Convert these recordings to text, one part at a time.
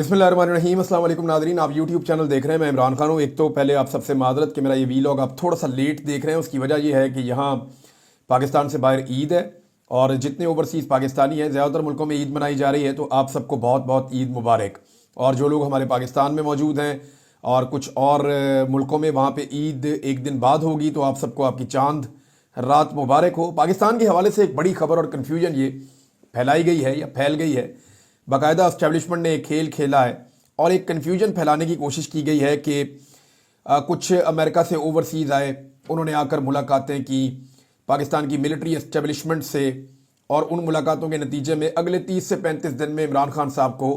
बिस्मिल्लाहिर्रहमानिर्रहीम। अस्सलाम वालेकुम नाज़रीन, आप यूट्यूब चैनल देख रहे हैं। मैं इमरान खान हूँ। एक तो पहले आप सबसे माजरत कि मेरा ये वीलॉग आप थोड़ा सा लेट देख रहे हैं। उसकी वजह ये है कि यहाँ पाकिस्तान से बाहर ईद है और जितने ओवरसीज़ पाकिस्तानी हैं, ज़्यादातर मुल्कों में ईद मनाई जा रही है, तो आप सबको बहुत बहुत ईद मुबारक। और जो लोग हमारे पाकिस्तान में मौजूद हैं और कुछ और मुल्कों में, वहाँ पर ईद एक दिन बाद होगी, तो आप सबको आपकी चांद रात मुबारक हो। पाकिस्तान के हवाले से एक बड़ी खबर और कन्फ्यूजन ये फैलाई गई है या फैल गई है। बाकायदा एस्टेब्लिशमेंट ने एक खेल खेला है और एक कन्फ्यूजन फैलाने की कोशिश की गई है कि कुछ अमेरिका से ओवरसीज़ आए, उन्होंने आकर मुलाकातें की पाकिस्तान की मिलिट्री एस्टेब्लिशमेंट से, और उन मुलाकातों के नतीजे में अगले 30 से 35 दिन में इमरान खान साहब को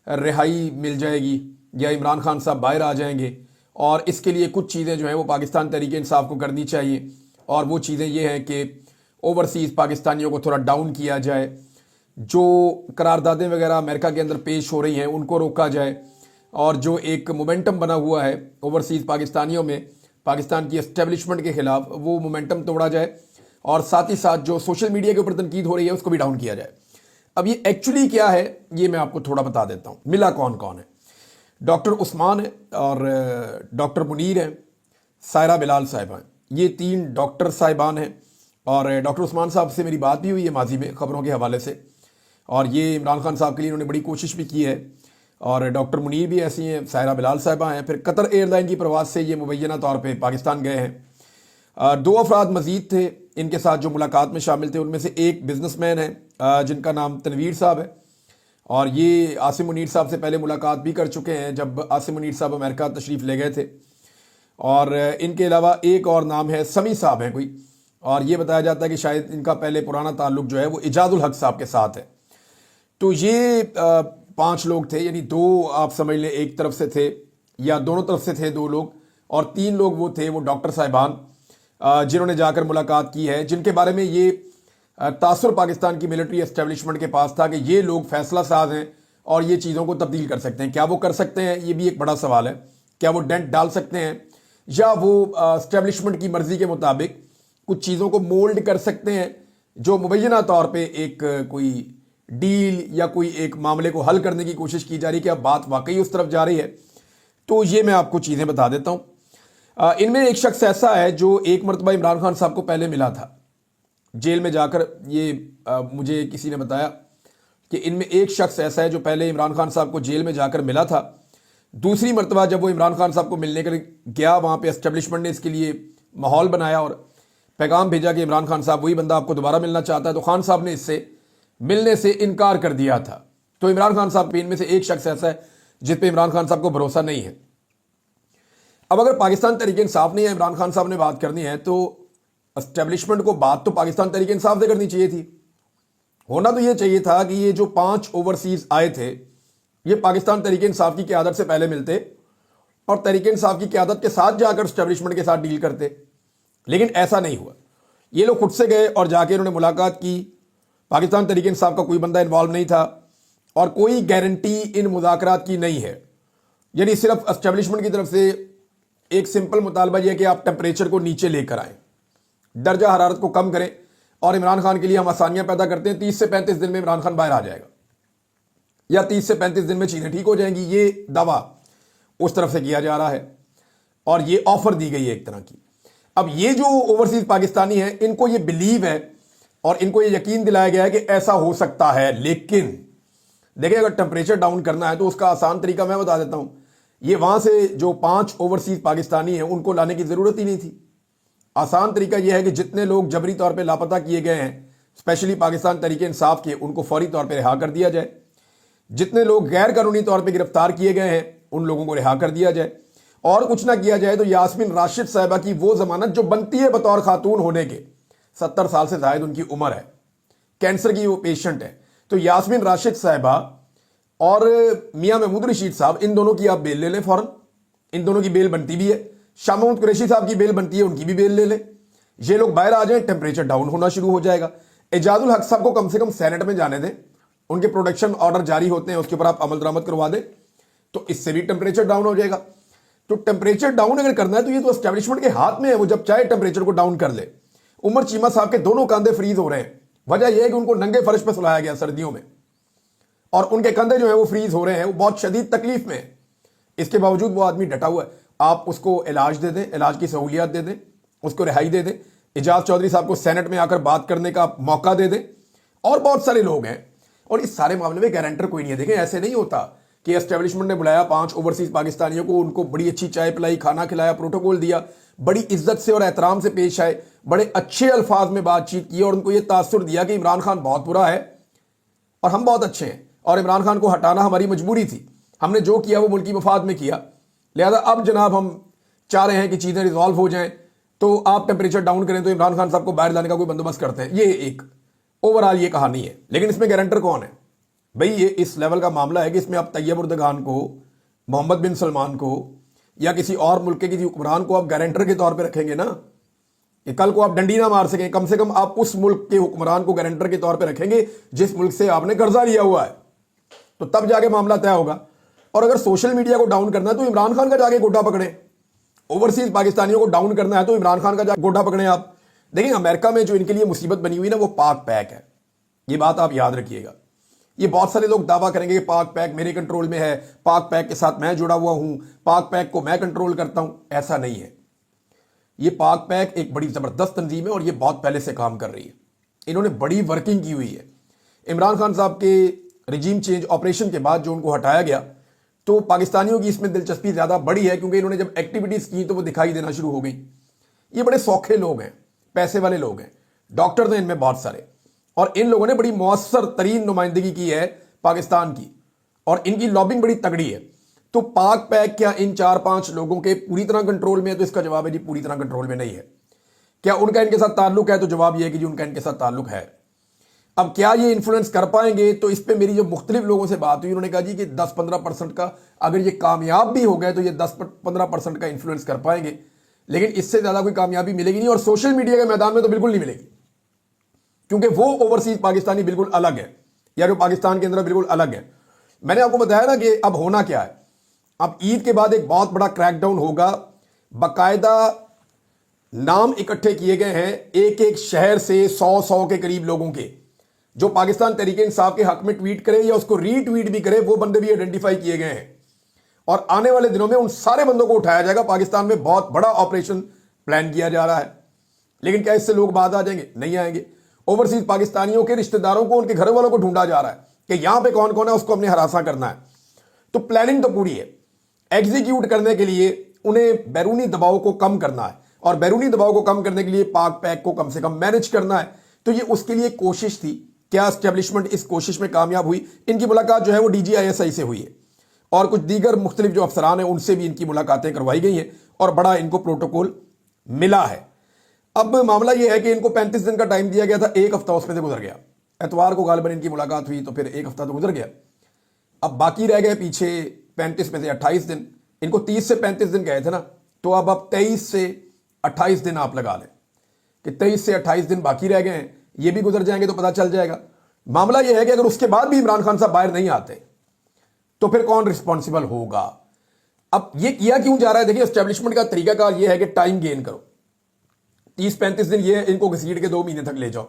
रिहाई मिल जाएगी या इमरान खान साहब बाहर आ जाएंगे। और इसके लिए कुछ चीज़ें जो हैं वो पाकिस्तान तहरीक इंसाफ को करनी चाहिए, और वो चीज़ें ये हैं कि ओवरसीज़ पाकिस्तानियों को थोड़ा डाउन किया जाए, जो करारदादें वगैरह अमेरिका के अंदर पेश हो रही हैं उनको रोका जाए, और जो एक मोमेंटम बना हुआ है ओवरसीज़ पाकिस्तानियों में पाकिस्तान की एस्टेब्लिशमेंट के ख़िलाफ़, वो मोमेंटम तोड़ा जाए, और साथ ही साथ जो सोशल मीडिया के ऊपर तनकीद हो रही है उसको भी डाउन किया जाए। अब ये एक्चुअली क्या है ये मैं आपको थोड़ा बता देता हूँ। मिला कौन कौन है? डॉक्टर उस्मान है और डॉक्टर मुनीर है, सायरा बिलाल साहिबा हैं। ये 3 डॉक्टर साहिबान हैं, और डॉक्टर उस्मान साहब से मेरी बात भी हुई है माजी में खबरों के हवाले से, और ये इमरान खान साहब के लिए उन्होंने बड़ी कोशिश भी की है। और डॉक्टर मुनीर भी ऐसी हैं, सायरा बिलाल साहिबा हैं। फिर कतर एयरलाइन की प्रवास से ये मुबैना तौर पे पाकिस्तान गए हैं। 2 अफराद मजीद थे इनके साथ जो मुलाकात में शामिल थे, उनमें से एक बिजनेसमैन है जिनका नाम तनवीर साहब है, और ये आसिम मुनीर साहब से पहले मुलाकात भी कर चुके हैं जब आसिम मुनीर साहब अमेरिका तशरीफ़ ले गए थे। और इनके अलावा एक और नाम है, समी साहब हैं कोई, और ये बताया जाता है कि शायद इनका पहले पुराना ताल्लुक जो है वो इजाजुल हक साहब के साथ है। तो ये 5 लोग थे, यानी 2 आप समझ लें एक तरफ से थे या दोनों तरफ से थे 2 लोग, और 3 लोग वो थे वो डॉक्टर साहिबान जिन्होंने जाकर मुलाकात की है, जिनके बारे में ये तासुर पाकिस्तान की मिलिट्री एस्टेब्लिशमेंट के पास था कि ये लोग फैसला साज हैं और ये चीज़ों को तब्दील कर सकते हैं। क्या वो कर सकते हैं, ये भी एक बड़ा सवाल है। क्या वो डेंट डाल सकते हैं, या वो एस्टेब्लिशमेंट की मर्जी के मुताबिक कुछ चीज़ों को मोल्ड कर सकते हैं जो मुबैना तौर पे एक कोई डील या कोई एक मामले को हल करने की कोशिश की जा रही है कि अब बात वाकई उस तरफ जा रही है। तो ये मैं आपको चीज़ें बता देता हूँ। इनमें एक शख्स ऐसा है जो एक मरतबा इमरान खान साहब को पहले मिला था जेल में जाकर। ये मुझे किसी ने बताया कि इनमें एक शख्स ऐसा है जो पहले इमरान खान साहब को जेल में जाकर मिला था। दूसरी मरतबा जब वो इमरान खान साहब को मिलने के लिए गया, वहाँ पे एस्टेब्लिशमेंट ने इसके लिए माहौल बनाया और पैगाम भेजा कि इमरान खान साहब वही बंदा आपको दोबारा मिलना चाहता है, तो खान साहब ने इससे मिलने से इनकार कर दिया था। तो इमरान खान साहब इनमें से एक शख्स ऐसा है जिस पे इमरान खान साहब को भरोसा नहीं है। अब अगर पाकिस्तान तहरीक इंसाफ ने या इमरान खान साहब ने बात करनी है तो एस्टेब्लिशमेंट को बात तो पाकिस्तान तहरीक इंसाफ से करनी चाहिए थी। होना तो ये चाहिए था कि ये जो 5 ओवरसीज आए थे ये पाकिस्तान तहरीक इंसाफ की क़यादत से पहले मिलते और तहरीक इंसाफ की क़यादत के साथ जाकर एस्टेब्लिशमेंट के साथ डील करते, लेकिन ऐसा नहीं हुआ। ये लोग खुद से गए और जाके उन्होंने मुलाकात की। पाकिस्तान तहरीक इंसाफ का कोई बंदा इन्वॉल्व नहीं था और कोई गारंटी इन मुज़ाकरात की नहीं है। यानी सिर्फ एस्टेब्लिशमेंट की तरफ से एक सिंपल मुतालबा यह है कि आप टेम्परेचर को नीचे लेकर आएँ, दर्जा हरारत को कम करें, और इमरान खान के लिए हम आसानियां पैदा करते हैं। 30 से 35 दिन में इमरान खान बाहर आ जाएगा या 30 से 35 दिन में चीज़ें ठीक हो जाएंगी। ये दावा उस तरफ से किया जा रहा है और ये ऑफर दी गई है एक तरह की। अब ये जो ओवरसीज पाकिस्तानी हैं इनको ये बिलीव है और इनको ये यकीन दिलाया गया है कि ऐसा हो सकता है। लेकिन देखिए, अगर टेम्परेचर डाउन करना है तो उसका आसान तरीका मैं बता देता हूं। ये वहां से जो 5 ओवरसीज पाकिस्तानी हैं उनको लाने की जरूरत ही नहीं थी। आसान तरीका यह है कि जितने लोग जबरी तौर पे लापता किए गए हैं, स्पेशली पाकिस्तान तहरीक इंसाफ के, उनको फौरी तौर पे रिहा कर दिया जाए। जितने लोग गैर कानूनी तौर पे गिरफ्तार किए गए हैं उन लोगों को रिहा कर दिया जाए। और कुछ ना किया जाए तो यास्मीन राशिद साहिबा की वो जमानत जो बनती है बतौर खातून होने के, 70 साल से ज्यादा उनकी उम्र है, कैंसर की वो पेशेंट है, तो यास्मीन राशिद साहिबा और मियां महमूद रशीद साहब, इन दोनों की आप बेल ले लें फौरन। इन दोनों की बेल बनती भी है। शाह महमूद कुरैशी साहब की बेल बनती है, उनकी भी बेल ले लें। ये लोग बाहर आ जाएं, टेम्परेचर डाउन होना शुरू हो जाएगा। एजाजुल हक साहब को कम से कम सेनेट में जाने दें, उनके प्रोटेक्शन ऑर्डर जारी होते हैं, उसके ऊपर आप अमल दरामद करवा दें, तो इससे भी टेम्परेचर डाउन हो जाएगा। तो टेम्परेचर डाउन अगर करना है तो ये तो एस्टेब्लिशमेंट के हाथ में है, वो जब चाहे टेम्परेचर को डाउन कर ले। उमर चीमा साहब के दोनों कंधे फ्रीज हो रहे हैं। वजह यह है कि उनको नंगे फर्श पर सुलाया गया सर्दियों में, और उनके कंधे जो है वो फ्रीज हो रहे हैं, वो बहुत शदीद तकलीफ में है। इसके बावजूद वो आदमी डटा हुआ है। आप उसको इलाज दे दें, इलाज की सहूलियत दे दें, उसको रिहाई दे दें, एजाज चौधरी साहब को सेनेट में आकर बात करने का मौका दे दें, और बहुत सारे लोग हैं। और इस सारे मामले में गारंटर कोई नहीं है। देखें, ऐसे नहीं होता कि एस्टेब्लिशमेंट ने बुलाया 5 ओवरसीज पाकिस्तानियों को, उनको बड़ी अच्छी चाय पिलाई, खाना खिलाया, प्रोटोकॉल दिया, बड़ी इज्जत से और एहतराम से पेश आए, बड़े अच्छे अल्फाज में बातचीत की और उनको ये तासुर दिया कि इमरान खान बहुत बुरा है और हम बहुत अच्छे हैं और इमरान खान को हटाना हमारी मजबूरी थी, हमने जो किया वो मुल्की मफाद में किया, लिहाजा अब जनाब हम चाह रहे हैं कि चीज़ें रिजॉल्व हो जाएं, तो आप टेम्परेचर डाउन करें तो इमरान खान साहब को बाहर लाने का कोई बंदोबस्त करते हैं। ये एक ओवरऑल ये कहानी है। लेकिन इसमें गारंटर कौन है भाई? ये इस लेवल का मामला है कि इसमें आप तैयब उर्दगान को, मोहम्मद बिन सलमान को या किसी और मुल्क के किसी हुक्मरान को आप गारंटर के तौर पे रखेंगे ना, कि कल को आप डंडी ना मार सकें, कम से कम आप उस मुल्क के हुक्मरान को गारंटर के तौर पे रखेंगे जिस मुल्क से आपने कर्जा लिया हुआ है, तो तब जाके मामला तय होगा। और अगर सोशल मीडिया को डाउन करना है तो इमरान खान का जाके गोटा पकड़े, ओवरसीज पाकिस्तानियों को डाउन करना है तो इमरान खान का जाके गोटा पकड़े आप। देखिए, अमेरिका में जो इनके लिए मुसीबत बनी हुई ना, वो पाक पैक है, ये बात आप याद रखिएगा। ये बहुत सारे लोग दावा करेंगे कि पाक पैक मेरे कंट्रोल में है, पाक पैक के साथ मैं जुड़ा हुआ हूं, पाक पैक को मैं कंट्रोल करता हूं। ऐसा नहीं है। ये पाक पैक एक बड़ी जबरदस्त तंजीम है और ये बहुत पहले से काम कर रही है। इन्होंने बड़ी वर्किंग की हुई है। इमरान खान साहब के रिजीम चेंज ऑपरेशन के बाद जो उनको हटाया गया, तो पाकिस्तानियों की इसमें दिलचस्पी ज्यादा बढ़ी है, क्योंकि इन्होंने जब एक्टिविटीज की तो वो दिखाई देना शुरू हो गई। ये बड़े सौखे लोग हैं, पैसे वाले लोग हैं, डॉक्टर हैं इनमें बहुत सारे, और इन लोगों ने बड़ी मौसर तरीन नुमाइंदगी की है पाकिस्तान की, और इनकी लॉबिंग बड़ी तगड़ी है। तो पाक पैक क्या इन 4-5 लोगों के पूरी तरह कंट्रोल में है? तो इसका जवाब है जी, पूरी तरह कंट्रोल में नहीं है। क्या उनका इनके साथ ताल्लुक है? तो जवाब यह है कि जी उनका इनके साथ ताल्लुक है। अब क्या ये इन्फ्लुएंस कर पाएंगे? तो इस पे मेरी जो मुख्तलिफ लोगों से बात हुई, उन्होंने कहा जी कि 10-15% का, अगर ये कामयाब भी हो गए तो ये 10-15% का इन्फ्लुएंस कर पाएंगे, लेकिन इससे ज्यादा कोई कामयाबी मिलेगी नहीं। और सोशल मीडिया के मैदान में तो बिल्कुल नहीं मिलेगी, क्योंकि वो ओवरसीज पाकिस्तानी बिल्कुल अलग है, या जो पाकिस्तान के अंदर बिल्कुल अलग है। मैंने आपको बताया ना कि अब होना क्या है। अब ईद के बाद एक बहुत बड़ा क्रैकडाउन होगा। बाकायदा नाम इकट्ठे किए गए हैं एक एक शहर से 100 के करीब लोगों के, जो पाकिस्तान तहरीक इंसाफ के हक में ट्वीट करे या उसको रीट्वीट भी करे, वो बंदे भी आइडेंटिफाई किए गए हैं। और आने वाले दिनों में उन सारे बंदों को उठाया जाएगा। पाकिस्तान में बहुत बड़ा ऑपरेशन प्लान किया जा रहा है। लेकिन क्या इससे लोग बाद आ जाएंगे? नहीं आएंगे। ओवरसीज पाकिस्तानियों के रिश्तेदारों को, उनके घर वालों को ढूंढा जा रहा है कि यहां पे कौन कौन है, उसको हमने हरासा करना है। तो प्लानिंग तो पूरी है। एग्जीक्यूट करने के लिए उन्हें बैरूनी दबाव को कम करना है, और बैरूनी दबाव को कम करने के लिए पाक पैक को कम से कम मैनेज करना है। तो ये उसके लिए कोशिश थी। क्या एस्टेब्लिशमेंट इस कोशिश में कामयाब हुई? इनकी मुलाकात जो है वो DGISI से हुई है, और कुछ दीगर मुख्तलिफ जो अफसरान हैं उनसे भी इनकी मुलाकातें करवाई गई हैं, और बड़ा इनको प्रोटोकॉल मिला है। अब मामला यह है कि इनको 35 दिन का टाइम दिया गया था, एक हफ्ता उसमें से गुजर गया। एतवार को गालिबन इनकी मुलाकात हुई, तो फिर एक हफ्ता तो गुजर गया। अब बाकी रह गए पीछे 35 में से 28 दिन। इनको 30 से 35 दिन गए थे ना, तो अब 23 से 28 दिन आप लगा लें कि 23 से 28 दिन बाकी रह गए हैं। ये भी गुजर जाएंगे तो पता चल जाएगा। मामला यह है कि अगर उसके बाद भी इमरान खान साहब बाहर नहीं आते तो फिर कौन रिस्पॉन्सिबल होगा? अब ये किया क्यों जा रहा है? देखिए, एस्टेब्लिशमेंट का तरीकाकार यह है कि टाइम गेन करो। 30-35 दिन ये इनको घसीट के 2 महीने तक ले जाओ,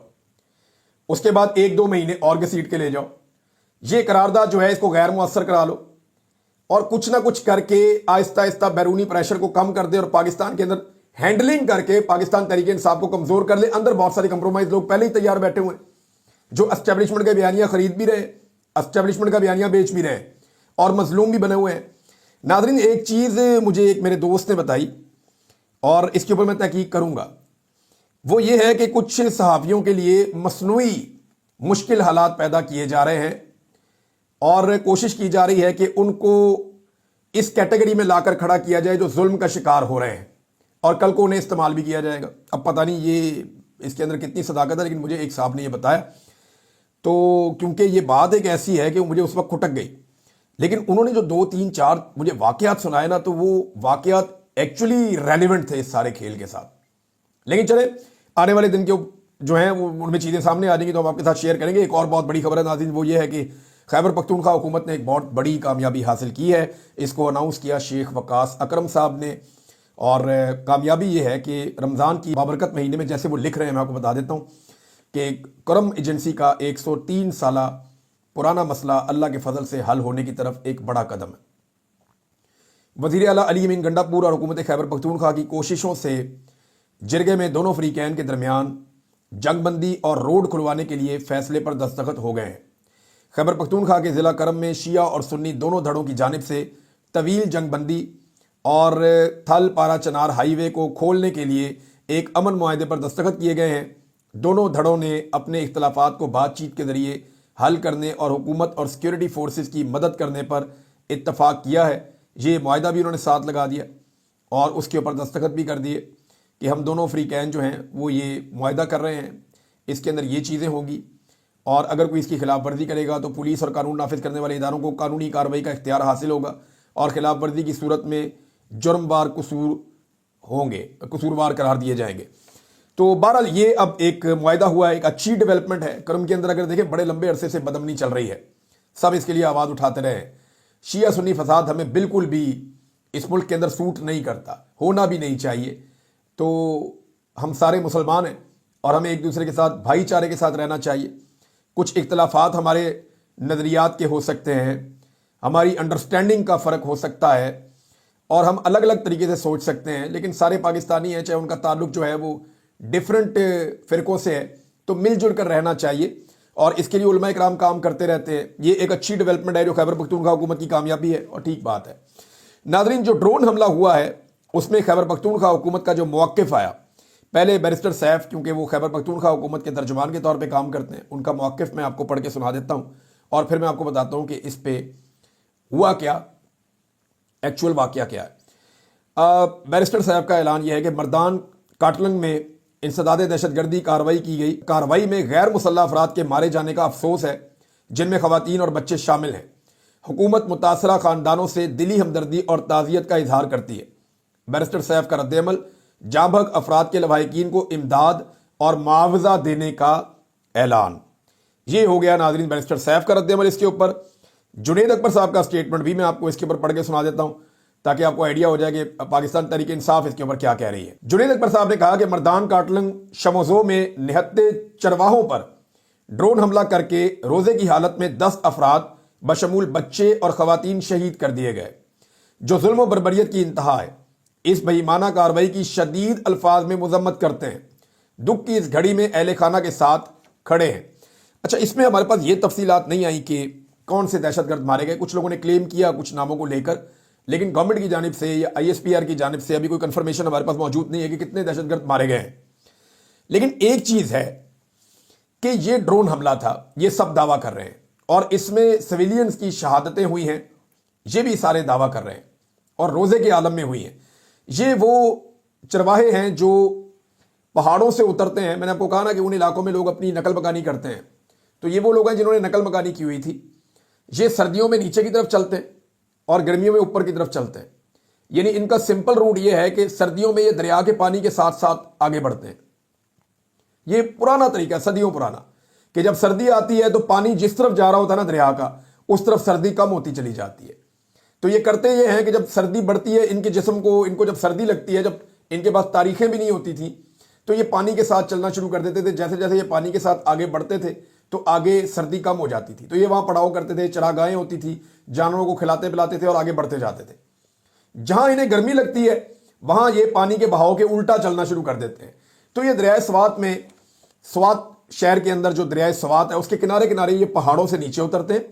उसके बाद 1-2 महीने और घसीट के ले जाओ। ये करारदाद जो है इसको गैर मुअस्सर करा लो, और कुछ ना कुछ करके आहिस्ता आहिस्ता बैरूनी प्रेशर को कम कर दे, और पाकिस्तान के अंदर हैंडलिंग करके पाकिस्तान तहरीक इंसाफ को कमजोर कर ले। अंदर बहुत सारे कंप्रोमाइज लोग पहले ही तैयार बैठे हुए हैं, जो एस्टेब्लिशमेंट के बयानियां खरीद भी रहे, एस्टेब्लिशमेंट का बयानियां बेच भी रहे, और मजलूम भी बने हुए हैं। नाज़रीन, एक चीज मुझे एक मेरे दोस्त ने बताई, और इसके ऊपर मैं तहकीक करूंगा। वो ये है कि कुछ सहाफियों के लिए मसनूई मुश्किल हालात पैदा किए जा रहे हैं, और कोशिश की जा रही है कि उनको इस कैटेगरी में लाकर खड़ा किया जाए जो जुल्म का शिकार हो रहे हैं, और कल को उन्हें इस्तेमाल भी किया जाएगा। अब पता नहीं ये इसके अंदर कितनी सदाकत है, लेकिन मुझे एक साहब ने ये बताया, तो क्योंकि ये बात एक ऐसी है कि मुझे उस वक्त खुटक गई, लेकिन उन्होंने जो 2-3-4 मुझे वाकयात सुनाए ना, तो वो वाकयात एक्चुअली रेलिवेंट थे इस सारे खेल के साथ। लेकिन चले, आने वाले दिन के जो हैं वो उनमें चीज़ें सामने आ जाएंगी तो हम आपके साथ शेयर करेंगे। एक और बहुत बड़ी खबर है नाज़रीन, वो ये है कि खैबर पख्तूनख्वा हुकूमत ने एक बहुत बड़ी कामयाबी हासिल की है। इसको अनाउंस किया शेख वकास अकरम साहब ने, और कामयाबी ये है कि रमज़ान की बाबरकत महीने में, जैसे वो लिख रहे हैं, मैं आपको बता देता हूँ कि करम एजेंसी का 103 साला पुराना मसला अल्लाह के फजल से हल होने की तरफ एक बड़ा कदम है। वज़ीर आला अली अमीन गंडापुर और हुकूमत खैबर पख्तूनख्वा की कोशिशों से जिरगे में दोनों फ्रीकैन के दरमियान जंगबंदी और रोड खुलवाने के लिए फैसले पर दस्तखत हो गए हैं। खैबर पख्तूनख्वा के ज़िला करम में शिया और सुन्नी दोनों धड़ों की जानिब से तवील जंगबंदी और थल पारा चनार हाईवे को खोलने के लिए एक अमन मुआहदे पर दस्तखत किए गए हैं। दोनों धड़ों ने अपने इख्तलाफात को बातचीत के ज़रिए हल करने और हुकूमत और सिक्योरिटी फोर्सेस की मदद करने पर इत्तफाक किया है। ये मुआहदा भी उन्होंने साथ लगा दिया और उसके ऊपर दस्तखत भी कर दिए कि हम दोनों फ्रीकैन जो हैं वो ये मुआहदा कर रहे हैं, इसके अंदर ये चीज़ें होंगी और अगर कोई इसकी खिलाफ वर्जी करेगा तो पुलिस और कानून नाफिज करने वाले इदारों को कानूनी कार्रवाई का इख्तियार हासिल होगा और खिलाफ वर्जी की सूरत में जुर्मवार कसूरवार करार दिए जाएंगे। तो बहरहाल ये अब एक मुआहदा हुआ है, एक अच्छी डेवलपमेंट है। करम के अंदर अगर देखें बड़े लंबे अरसे से बदमनी चल रही है, सब इसके लिए आवाज़ उठाते रहे। शिया सुन्नी फसाद हमें बिल्कुल भी इस मुल्क के अंदर सूट नहीं करता, होना भी नहीं चाहिए। तो हम सारे मुसलमान हैं और हमें एक दूसरे के साथ भाईचारे के साथ रहना चाहिए। कुछ इख्तलाफात हमारे नज़रियात के हो सकते हैं, हमारी अंडरस्टैंडिंग का फ़र्क हो सकता है और हम अलग अलग तरीके से सोच सकते हैं, लेकिन सारे पाकिस्तानी हैं, चाहे उनका ताल्लुक जो है वो डिफरेंट फ़िरक़ों से है, तो मिलजुल कर रहना चाहिए और इसके लिए उलमा इकराम काम करते रहते हैं। ये एक अच्छी डेवलपमेंट है जो खैबर पख्तूनख्वा हुकूमत की कामयाबी है और ठीक बात है। नाज़रीन, जो ड्रोन हमला हुआ है उसमें खैबर पख्तूनख्वा हुकूमत का जो मौक़िफ़ आया, पहले बैरिस्टर सैफ, क्योंकि वो खैबर पख्तूनख्वा हुकूमत के तर्जुमान के तौर पे काम करते हैं, उनका मौक़िफ़ मैं आपको पढ़ के सुना देता हूँ और फिर मैं आपको बताता हूँ कि इस पे हुआ क्या, एक्चुअल वाक़या क्या है। बैरिस्टर साहब का ऐलान यह है कि मर्दान काटलंग में इंसदाद दहशतगर्दी कार्रवाई की गई। कार्रवाई में गैर मुसल्लह अफराद के मारे जाने का अफसोस है, जिनमें खवातीन और बच्चे शामिल हैं। हुकूमत मुतासरा ख़ानदानों से दिली हमदर्दी और ताज़ियत का इजहार करती है। बैरिस्टर सैफ का रद्दअमल, जाँभग अफराद के लवाहिकीन को इमदाद और मुआवजा देने का ऐलान। ये हो गया नाज़रीन बैरिस्टर सैफ का रद्दअमल। इसके ऊपर जुनेद अकबर साहब का स्टेटमेंट भी मैं आपको इसके ऊपर पढ़ के सुना देता हूँ ताकि आपको आइडिया हो जाए कि पाकिस्तान तहरीक इंसाफ इसके ऊपर क्या कह रही है। जुनेद अकबर साहब ने कहा कि मर्दान काटलंग शमोजो में निहत्ते चरवाहों पर ड्रोन हमला करके रोजे की हालत में 10 अफराद बशमूल बच्चे और खवातीन शहीद कर दिए गए, जो जुल्म व बर्बरियत की इंतहा है। इस बेईमाना कार्रवाई की शदीद अल्फाज में मजम्मत करते हैं। दुख की इस घड़ी में अहले खाना के साथ खड़े हैं। अच्छा, इसमें हमारे पास ये तफसीलात नहीं आई कि कौन से दहशतगर्द मारे गए। कुछ लोगों ने क्लेम किया कुछ नामों को लेकर, लेकिन गवर्नमेंट की जानिब से या ISPR की जानिब से अभी कोई कंफर्मेशन हमारे पास मौजूद नहीं है कि कितने दहशतगर्द मारे गए हैं। लेकिन एक चीज़ है कि ये ड्रोन हमला था, ये सब दावा कर रहे हैं और इसमें सिविलियंस की शहादतें हुई हैं, ये भी सारे दावा कर रहे हैं और रोज़े के आलम में हुई हैं। ये वो चरवाहे हैं जो पहाड़ों से उतरते हैं। मैंने आपको कहा ना कि उन इलाकों में लोग अपनी नकल मकानी करते हैं, तो ये वो लोग हैं जिन्होंने नकल मकानी की हुई थी। ये सर्दियों में नीचे की तरफ चलते हैं और गर्मियों में ऊपर की तरफ चलते हैं। यानी इनका सिंपल रूट ये है कि सर्दियों में ये दरिया के पानी के साथ साथ आगे बढ़ते हैं। ये पुराना तरीका, सदियों पुराना, कि जब सर्दी आती है तो पानी जिस तरफ जा रहा होता है ना दरिया का, उस तरफ सर्दी कम होती चली जाती है। तो ये करते ये हैं कि जब सर्दी बढ़ती है इनके जिस्म को, इनको जब सर्दी लगती है, जब इनके पास तारीखें भी नहीं होती थी, तो ये पानी के साथ चलना शुरू कर देते थे। जैसे जैसे ये पानी के साथ आगे बढ़ते थे तो आगे सर्दी कम हो जाती थी, तो ये वहाँ पड़ाव करते थे, चरागाहें होती थी, जानवरों को खिलाते पिलाते थे और आगे बढ़ते जाते थे। जहाँ इन्हें गर्मी लगती है वहाँ ये पानी के बहाव के उल्टा चलना शुरू कर देते हैं। तो ये दरियाए स्वात में, स्वात शहर के अंदर जो दरियाए स्वात है उसके किनारे किनारे ये पहाड़ों से नीचे उतरते हैं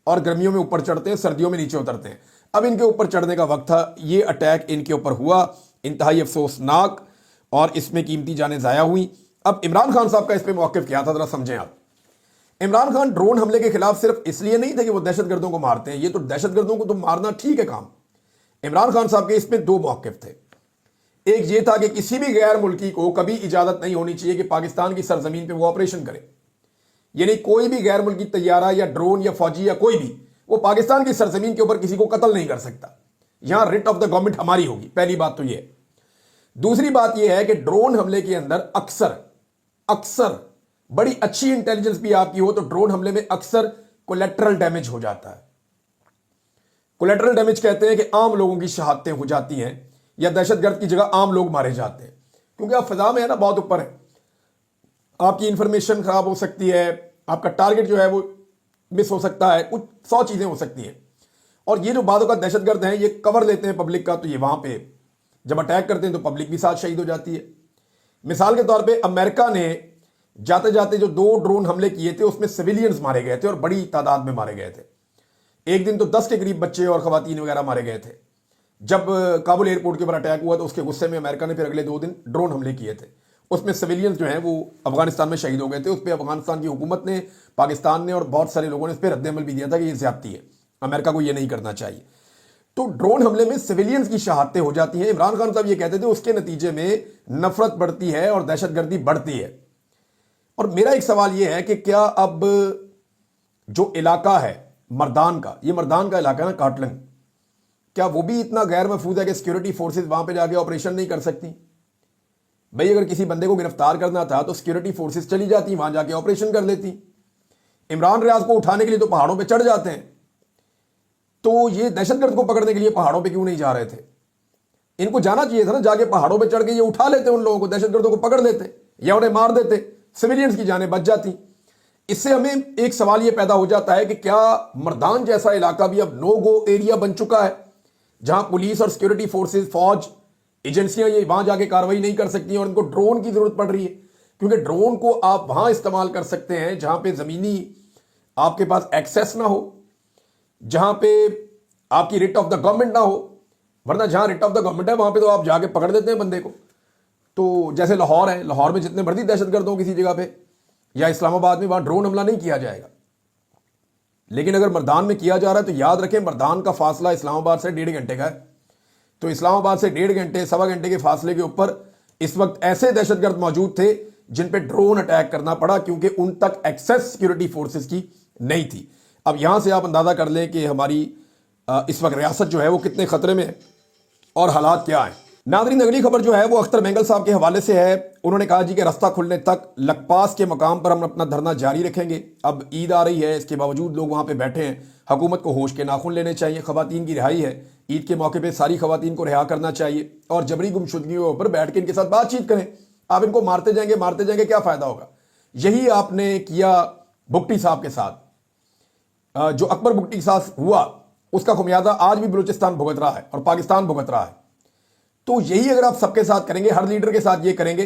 और गर्मियों में ऊपर चढ़ते हैं, सर्दियों में नीचे उतरते हैं। अब इनके ऊपर चढ़ने का वक्त था, ये अटैक इनके ऊपर हुआ, इंतहाई अफसोसनाक, और इसमें कीमती जानें ज़ाया हुई। अब इमरान खान साहब का इस पर मौक़िफ़ क्या था, ज़रा समझें आप। इमरान खान ड्रोन हमले के खिलाफ सिर्फ इसलिए नहीं थे कि वो दहशतगर्दों को मारते हैं, ये तो दहशतगर्दों को तो मारना ठीक है काम। इमरान खान साहब के इसमें 2 मौक़िफ़ थे। एक ये था कि किसी भी गैर मुल्की को कभी इजाज़त नहीं होनी चाहिए कि पाकिस्तान की सरजमीन पर वो ऑपरेशन करे। यानी कोई भी गैर मुल्की तैयारा या ड्रोन या फौजी या कोई भी, वो पाकिस्तान की सरजमीन के ऊपर किसी को कत्ल नहीं कर सकता। यहां रिट ऑफ द गवर्नमेंट हमारी होगी, पहली बात तो ये। दूसरी बात यह है कि ड्रोन हमले के अंदर अक्सर बड़ी अच्छी इंटेलिजेंस भी आपकी हो तो ड्रोन हमले में अक्सर कोलेटरल डैमेज हो जाता है। कोलेटरल डैमेज कहते हैं कि आम लोगों की शहादतें हो जाती हैं या दहशतगर्द की जगह आम लोग मारे जाते हैं, क्योंकि आप फिजा में है ना, बहुत ऊपर है, आपकी इंफॉर्मेशन खराब हो सकती है, आपका टारगेट जो है वो मिस हो सकता है, कुछ 100 चीज़ें हो सकती हैं। और ये जो बाद का दहशत गर्द हैं, ये कवर लेते हैं पब्लिक का, तो ये वहाँ पे जब अटैक करते हैं तो पब्लिक भी साथ शहीद हो जाती है। मिसाल के तौर पे अमेरिका ने जाते जाते जो 2 ड्रोन हमले किए थे उसमें सिविलियंस मारे गए थे और बड़ी तादाद में मारे गए थे। एक दिन तो 10 के करीब बच्चे और खवातीन वगैरह मारे गए थे। जब काबुल एयरपोर्ट के ऊपर अटैक हुआ तो उसके गुस्से में अमेरिका ने फिर अगले 2 दिन ड्रोन हमले किए थे। उसमें सिविलियंस जो हैं वो अफगानिस्तान में शहीद हो गए थे। उस पर अफगानिस्तान की हुकूमत ने, पाकिस्तान ने और बहुत सारे लोगों ने इस पर रद्द-ए-अमल भी दिया था कि ये ज्यादती है, अमेरिका को ये नहीं करना चाहिए। तो ड्रोन हमले में सिविलियंस की शहादतें हो जाती हैं। इमरान खान साहब ये कहते थे उसके नतीजे में नफरत बढ़ती है और दहशतगर्दी बढ़ती है। और मेरा एक सवाल ये है कि क्या अब जो इलाका है मर्दान का, ये मर्दान का इलाका है ना, काटलंग, क्या वो भी इतना गैर महफूज है कि सिक्योरिटी फोर्सेज वहां पे जाके ऑपरेशन नहीं कर सकती? भाई अगर किसी बंदे को गिरफ्तार करना था तो सिक्योरिटी फोर्सेज चली जाती, वहां जाके ऑपरेशन कर लेती। इमरान रियाज को उठाने के लिए तो पहाड़ों पे चढ़ जाते हैं, तो ये दहशतगर्द को पकड़ने के लिए पहाड़ों पे क्यों नहीं जा रहे थे? इनको जाना चाहिए था ना, जाके पहाड़ों पे चढ़ के ये उठा लेते, उन लोगों को, दहशतगर्दों को पकड़ लेते या उन्हें मार देते, सिविलियंस की जानें बच जाती। इससे हमें एक सवाल ये पैदा हो जाता है कि क्या मर्दान जैसा इलाका भी अब नो गो एरिया बन चुका है, जहां पुलिस और सिक्योरिटी फोर्सेज, फौज, एजेंसियां ये वहां जाके कार्रवाई नहीं कर सकती और इनको ड्रोन की जरूरत पड़ रही है? क्योंकि ड्रोन को आप वहां इस्तेमाल कर सकते हैं जहां पे जमीनी आपके पास एक्सेस ना हो, जहां पे आपकी रिट ऑफ द गवर्नमेंट ना हो। वरना जहां रिट ऑफ द गवर्नमेंट है वहां पे तो आप जाके पकड़ देते हैं बंदे को। तो जैसे लाहौर है, लाहौर में जितने मर्जी दहशतगर्द हो किसी जगह पे, या इस्लामाबाद में, वहां ड्रोन हमला नहीं किया जाएगा। लेकिन अगर मर्दान में किया जा रहा है तो याद रखें मर्दान का फासला इस्लामाबाद से 1.5 घंटे का है। तो इस्लामाबाद से 1.5 घंटे, 1.25 घंटे के फासले के ऊपर इस वक्त ऐसे दहशतगर्द मौजूद थे जिन पे ड्रोन अटैक करना पड़ा, क्योंकि उन तक एक्सेस सिक्योरिटी फोर्सेस की नहीं थी। अब यहां से आप अंदाजा कर लें कि हमारी इस वक्त रियासत जो है वो कितने खतरे में है और हालात क्या है। नादरीन, अगली खबर जो है वो अख्तर मेंगल साहब के हवाले से है। उन्होंने कहा जी कि रास्ता खुलने तक लकपास के मकाम पर हम अपना धरना जारी रखेंगे। अब ईद आ रही है, इसके बावजूद लोग वहां पे बैठे हैं। हुकूमत को होश के नाखून लेने चाहिए। खवातीन की रिहाई है, ईद के मौके पे सारी खवातीन को रिहा करना चाहिए और जबरी गुमशुदगियों पर बैठ के इनके साथ बातचीत करें। आप इनको मारते जाएंगे, क्या फायदा होगा? यही आपने किया भुट्टी साहब के साथ। जो अकबर भुट्टी के साथ हुआ उसका खुमियाजा आज भी बलूचिस्तान भुगत रहा है और पाकिस्तान भुगत रहा है। तो यही अगर आप सबके साथ करेंगे, हर लीडर के साथ ये करेंगे,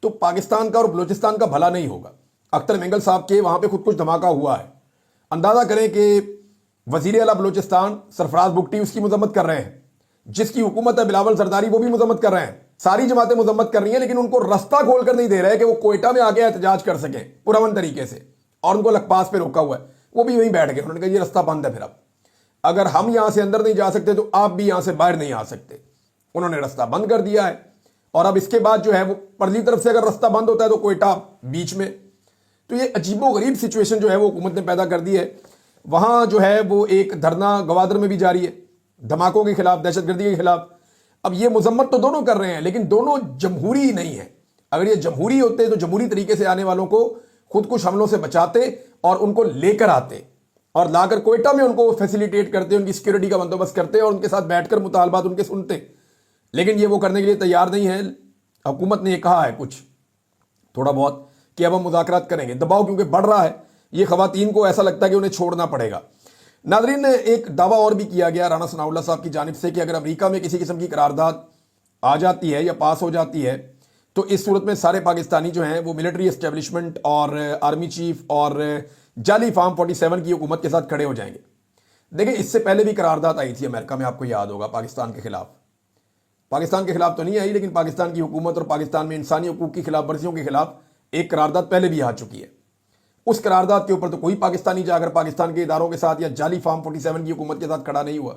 तो पाकिस्तान का और बलूचिस्तान का भला नहीं होगा। अख्तर मेंगल साहब के वहां पे खुद कुछ धमाका हुआ है। अंदाजा करें कि वजीर आला बलूचिस्तान सरफराज भुट्टी उसकी मजम्मत कर रहे हैं, जिसकी हुकूमत है बिलावल जरदारी वो भी मजम्मत कर रहे हैं, सारी जमातें मजम्मत कर रही हैं, लेकिन उनको रास्ता खोल कर नहीं दे रहे कि वो कोयटा में आके एहतजाज कर सकें पुरअमन तरीके से। और उनको लकपास पे रोका हुआ है, वो भी वहीं बैठ गए। उन्होंने कहा ये रास्ता बंद है, फिर अब अगर हम यहां से अंदर नहीं जा सकते तो आप भी यहां से बाहर नहीं आ सकते। उन्होंने रास्ता बंद कर दिया है। और अब इसके बाद जो है वो परली तरफ से अगर रास्ता बंद होता है तो कोयटा बीच में। तो ये अजीबोगरीब सिचुएशन जो है वो हुकूमत ने पैदा कर दी है। वहां जो है वो एक धरना गवादर में भी जारी है, धमाकों के खिलाफ, दहशतगर्दी के खिलाफ। अब ये मजम्मत तो दोनों कर रहे हैं, लेकिन दोनों जमहूरी नहीं है। अगर ये जमहूरी होते तो जमहूरी तरीके से आने वालों को खुद कुछ हमलों से बचाते और उनको लेकर आते और लाकर कोयटा में उनको फैसिलिटेट करते, उनकी सिक्योरिटी का बंदोबस्त करते और उनके साथ बैठकर मुतालबात उनके सुनते। लेकिन ये वो करने के लिए तैयार नहीं है। हुकूमत ने ये कहा है कुछ थोड़ा बहुत कि अब हम मुज़ाकरात करेंगे। दबाव क्योंकि बढ़ रहा है, ये खवातीन को ऐसा लगता है कि उन्हें छोड़ना पड़ेगा। नादरीन, एक दावा और भी किया गया राना सनाउल्लाह साहब की जानिब से कि अगर अमेरिका में किसी किस्म की करारदाद आ जाती है या पास हो जाती है तो इस सूरत में सारे पाकिस्तानी जो हैं वो मिलिट्री एस्टेब्लिशमेंट और आर्मी चीफ और जाली फार्म 47 की हुकूमत के साथ खड़े हो जाएंगे। देखिए, इससे पहले भी करारदाद आई थी अमेरिका में, आपको याद होगा, पाकिस्तान के खिलाफ। पाकिस्तान के खिलाफ तो नहीं आई, लेकिन पाकिस्तान की हुकूमत और पाकिस्तान में इंसानी हकूक की खिलाफ वर्जियों के खिलाफ एक करारदाद पहले भी आ चुकी है। उस करारदाद के ऊपर तो कोई पाकिस्तानी जाकर पाकिस्तान के इदारों के साथ या जाली फार्म 47 की हुकूमत के साथ खड़ा नहीं हुआ।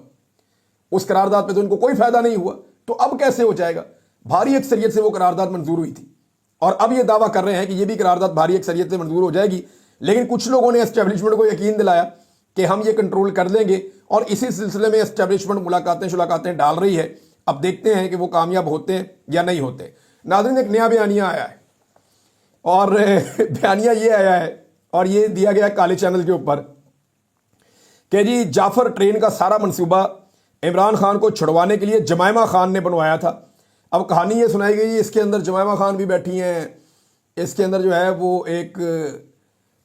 उस करारदाद पे तो इनको कोई फायदा नहीं हुआ, तो अब कैसे हो जाएगा? भारी अक्सरियत से वो करारदाद मंजूर हुई थी और अब ये दावा कर रहे हैं कि ये भी करारदाद भारी अक्सरियत से मंजूर हो जाएगी। लेकिन कुछ लोगों ने एस्टेब्लिशमेंट को यकीन दिलाया कि हम ये कंट्रोल कर लेंगे और इसी सिलसिले में एस्टेब्लिशमेंट मुलाकातें डाल रही है। अब देखते हैं कि वो कामयाब होते हैं या नहीं होते। नाज़रीन, एक नया बयानिया आया है और बयानिया ये आया है और ये दिया गया काले चैनल के ऊपर कि जी जाफर ट्रेन का सारा मंसूबा इमरान खान को छुड़वाने के लिए जमायमा खान ने बनवाया था। अब कहानी ये सुनाई गई, इसके अंदर जमायमा खान भी बैठी हैं, इसके अंदर जो है वो एक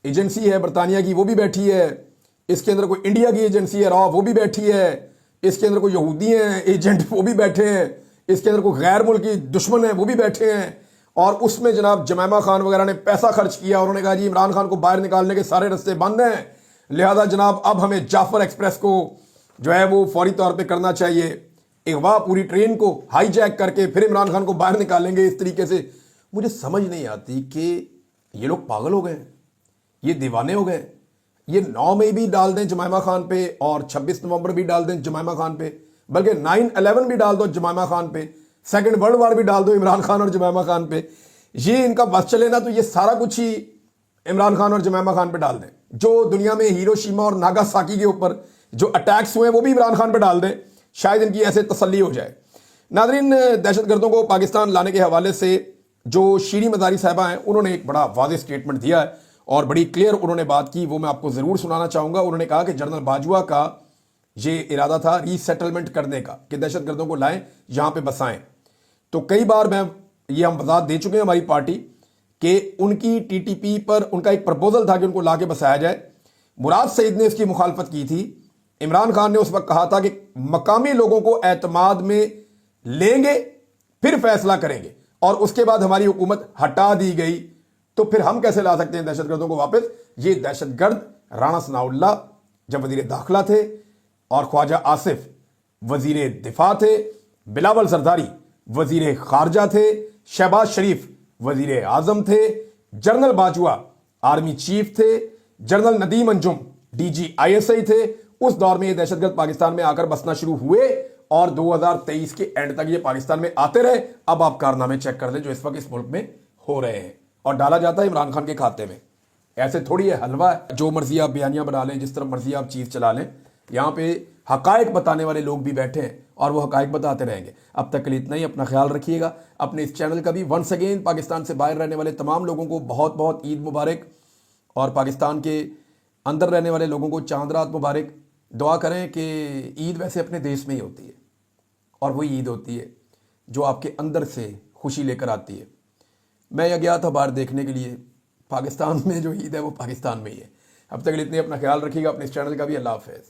एजेंसी है बरतानिया की वो भी बैठी है, इसके अंदर कोई इंडिया की एजेंसी है रॉ वो भी बैठी है, इसके अंदर कोई यहूदी हैं एजेंट वो भी बैठे हैं, इसके अंदर कोई गैर मुल्की दुश्मन है वो भी बैठे हैं। और उसमें जनाब जमैमा खान वगैरह ने पैसा खर्च किया, उन्होंने कहा जी इमरान खान को बाहर निकालने के सारे रास्ते बंद हैं, लिहाजा जनाब अब हमें जाफर एक्सप्रेस को जो है वो फौरी तौर पे करना चाहिए, अगवा पूरी ट्रेन को हाईजैक करके फिर इमरान खान को बाहर निकालेंगे इस तरीके से। मुझे समझ नहीं आती कि ये लोग पागल हो गए, ये दीवाने हो गए। ये 9 मई भी डाल दें जमैमा खान पे और 26 नवंबर भी डाल दें जमैमा खान पे, बल्कि 9/11 भी डाल दो जमैमा खान पे, सेकंड वर्ल्ड वॉर भी डाल दो इमरान खान और जमैमा खान पे। ये इनका बस चले ना तो ये सारा कुछ ही इमरान खान और जमैमा खान पे डाल दें। जो दुनिया में हिरोशिमा और नागासाकी के ऊपर जो अटैक्स हुए वो भी इमरान खान पे डाल दें, शायद इनकी ऐसे तसल्ली हो जाए। नाज़रीन, दहशतगर्दों को पाकिस्तान लाने के हवाले से जो शीरी मज़ारी साहिबा हैं उन्होंने एक बड़ा वाज़ेह स्टेटमेंट दिया है और बड़ी क्लियर उन्होंने बात की, वो मैं आपको ज़रूर सुनाना चाहूँगा। उन्होंने कहा कि जनरल बाजवा का ये इरादा था रीसेटलमेंट करने का, कि दहशतगर्दों को लाएं यहाँ पे बसाएं। तो कई बार हम वजाहत दे चुके हैं हमारी पार्टी कि उनकी टीटीपी पर उनका एक प्रपोजल था कि उनको लाके बसाया जाए। मुराद सईद ने इसकी मुखालफत की थी। इमरान खान ने उस वक्त कहा था कि मकामी लोगों को एतमाद में लेंगे फिर फैसला करेंगे, और उसके बाद हमारी हुकूमत हटा दी गई, तो फिर हम कैसे ला सकते हैं दहशतगर्दों को वापस। ये दहशतगर्द राणा सनाउल्लाह जब वजीर दाखिला थे, और ख्वाजा आसिफ वजीर दिफा थे, बिलावल सरदारी वजीर खारजा थे, शहबाज शरीफ वजीर आजम थे, जनरल बाजवा आर्मी चीफ थे, जनरल नदीम अंजुम DGISI थे। उस दौर में ये दहशतगर्द पाकिस्तान में आकर बसना शुरू हुए और 2023 के एंड तक ये पाकिस्तान में आते रहे। अब आप कारनामे चेक कर लें जो इस वक्त इस मुल्क में हो रहे हैं, और डाला जाता है इमरान खान के खाते में। ऐसे थोड़ी है हलवा है, जो मर्जी आप बयानियां बना लें, जिस तरह मर्जी आप चीज चला लें। यहाँ पे हकायक बताने वाले लोग भी बैठे हैं और वो हकायक बताते रहेंगे। अब तक के लिए इतना ही, अपना ख्याल रखिएगा। अपने इस चैनल का भी वंस अगेन पाकिस्तान से बाहर रहने वाले तमाम लोगों को बहुत बहुत ईद मुबारक, और पाकिस्तान के अंदर रहने वाले लोगों को चांद रात मुबारक। दुआ करें कि ईद वैसे अपने देश में ही होती है, और वही ईद होती है जो आपके अंदर से खुशी लेकर आती है। मैं यह गया था बाहर देखने के लिए, पाकिस्तान में जो ईद है वो पाकिस्तान में ही है। अब तक के लिए इतने, अपना ख्याल रखिएगा। अपने इस चैनल का भी अल्लाह हाफ़िज़।